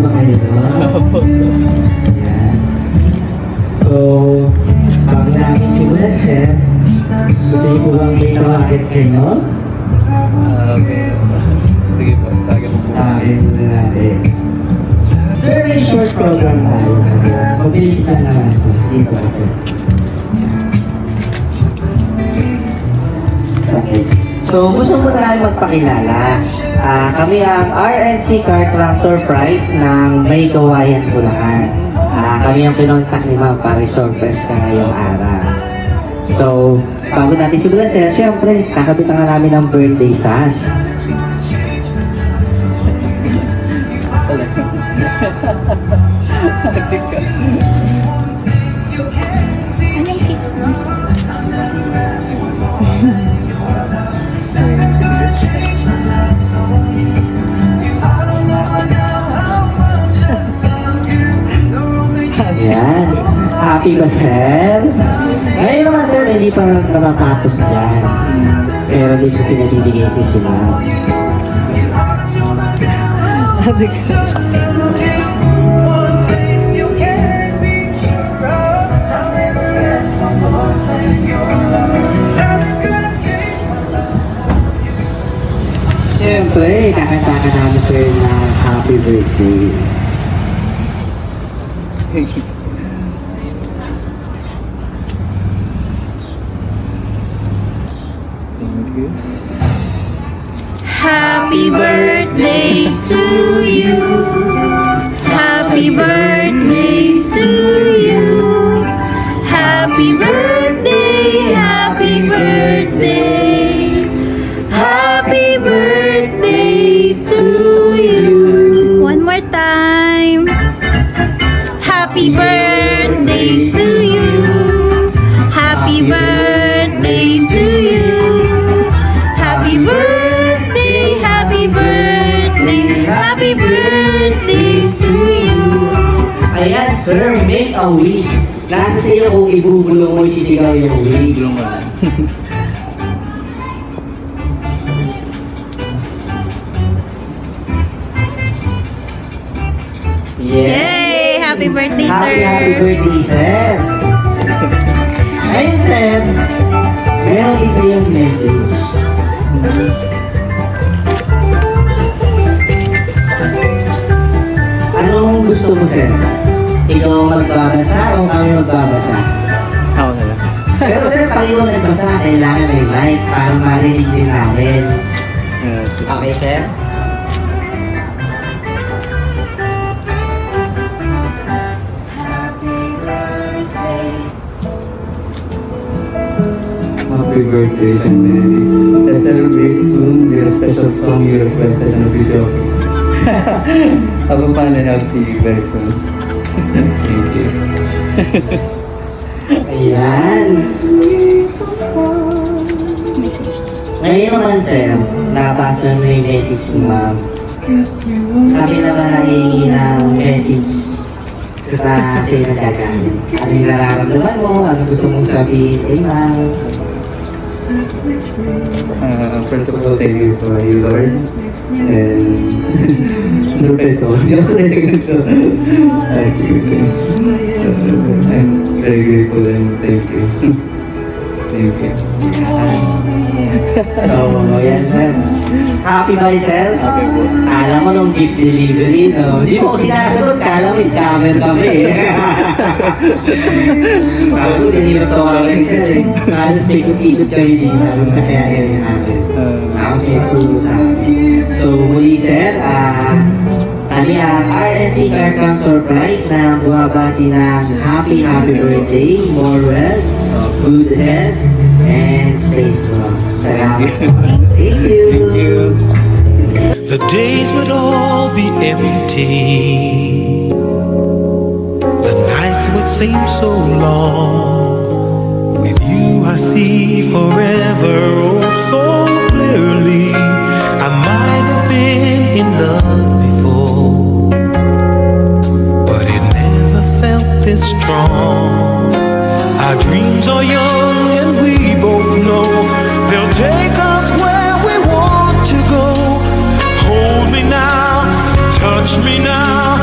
ba kayo, no? Ayan. So, bago namin simulan, sir, gusto niyo po bang may tawagin kayo? Okay. Sige po, tagay mo po. Tawagin muna natin. Very short program tayo. Mabilis na naman ito. Dito ako. Okay. So, gusto mo tayo magpakilala. Kami ang RNC Car Transfer Prize ng May Kawayan, Bulacan. Kami ang pinontak ni Ma'am para surprise ka ngayong araw. So, bago natin simulan, sir, syempre, kakabitan ka namin ng birthday sash. Anong cake mo? Ayan. Happy ba, sir? Ngayon naman, sir, hindi pa natatapos dyan. Pero dito pinabibigay si sila. Siyempre, kakanta ka namin, sir, na happy birthday. Thank you. Happy birthday to you. Happy birthday to you. Happy birthday, happy birthday. Happy birthday to you. One more time. Happy birthday to you. Happy birthday to you. Happy birthday, happy birthday, happy birthday to you. Ayan, sir, make a wish. Nasa sa iyo kung ibubulong mo, isisigaw yung wish. Tulong ka. Yay! Happy birthday, Happy sir! birthday, sir. Ayun, sir. Meron isa yung message. Anong gusto mo, sir? Ikaw ang magbabasa o kami magbabasa? Ako na lang. Pero sir, pag ikaw nagbasa, kailangan may mic para marinig din namin. Sige. Okay, sir? Happy birthday, Janet. To celebrate soon with a special song you requested on a video. I will find it out to you very soon. Thank you. Ayan. Ngayon naman, sir, nakapasa mo yung message ni ma'am. Kami naman nangihingi ng message sa sa'yo nagkagamit. Ano yung nararamdaman mo? Ano gusto mong sabihin kay ma'am? First of all, thank you for you, Lord. And surprise ko. Hindi ako sanay sa ganito. Thank you. I'm very grateful and thank you. Thank you. So, yan, sir. Happy ba, sir? Happy po. Alam mo nung gift delivery, no? Hindi mo ko sinasagot, kala mo scammer kami, eh. Ako, ganyan to kami, sir, eh. Halos may ikot-ikot kayo din sa kaya area natin. Ako siya yung pulo sa akin. So, muli, sir, kami ang RNC Car Transfer Prize na bumabati ng happy birthday, more wealth, good health, and stay strong. Salamat. Thank you. Thank you. The days would all be empty. The nights would seem so long. With you I see forever oh so clearly. I might have been in love before, but it never felt this strong. Our dreams are young and we both know they'll take us where we want to go. Hold me now, touch me now,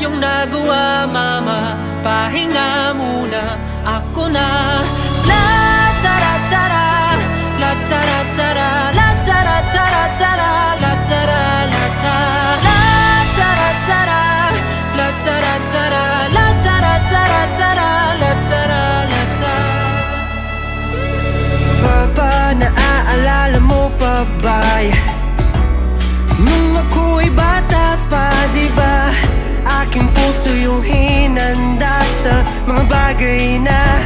yung nagawa, mama. Pahinga muna, ako na. La tara tara, la tara tara, la tara tara tara, la tara la tara, la tara tara, la tara tara, la tara tara tara, la tara la tara. Papa, naaalala mo pa ba nung ako'y bata pa, diba? Aking puso yung hinanda sa mga bagay na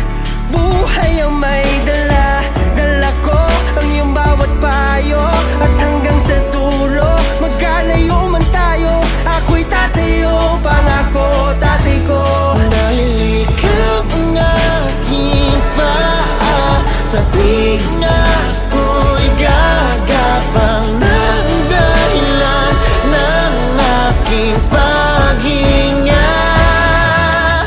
buhay ang may dala. Dala ko ang iyong bawat payo, at hanggang sa dulo, magkalayo man tayo, ako'y tatayo, pangako tatay ko. Dahil ikaw ang aking paa, sa tuwing na ako'y gagapang ng dahilan ng aking paghinga.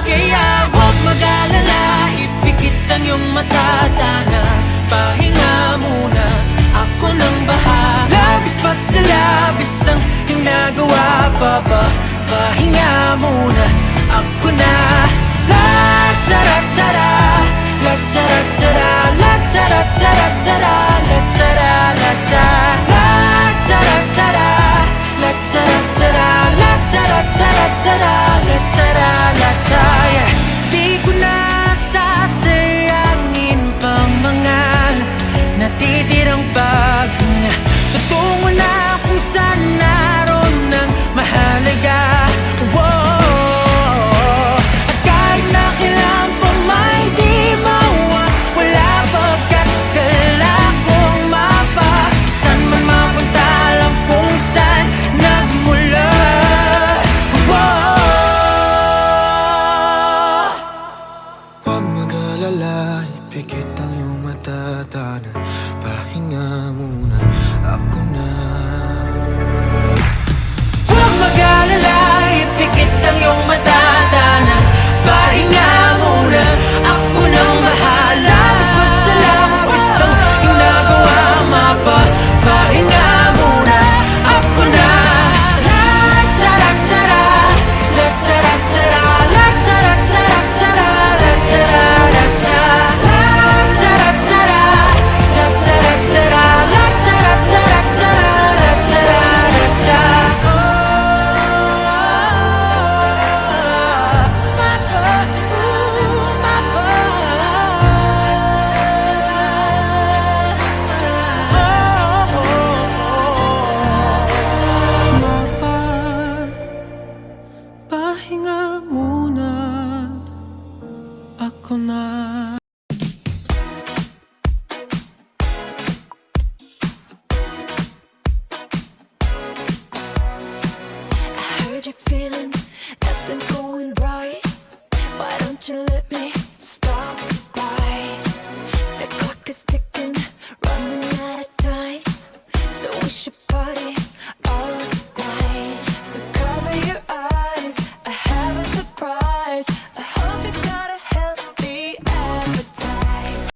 Kaya huwag mag-alala, ipikit ang iyong mata, Dana. Pahinga muna, ako nang bahala. Labis pa sa labis ang ginagawa, Papa. Pahinga muna, ako na. La tara tara, la tara tara, la tara tara tara, la tara la tara, la tara tara, la tara tara, la tara tara tara, la tara la tara. Di ko na sasayangin pa mga natitirang paghinga. Tutungo na kung saan naroon ang mahalaga. Whoa. At kahit na kailan pa may di mawawala, pagkat dala kong mapa, saan man mapunta, alam kung saan nagmula. Whoa. Huwag mag-alala, ipikit ang iyong mata, Dana. Pahinga muna, ako na. Huwag mag-alala, ipikit ang iyong mata, Dana. Pahinga muna, ako nang bahala. Mas masalabis ang ginagawa, mapa. Pahinga muna, ako na. La tara tara, la tara tara, la tara tara tara, la tara la tara, la tara tara, la tara tara, la tara tara tara, la tara la tara. Mapa, pahinga muna, ako na.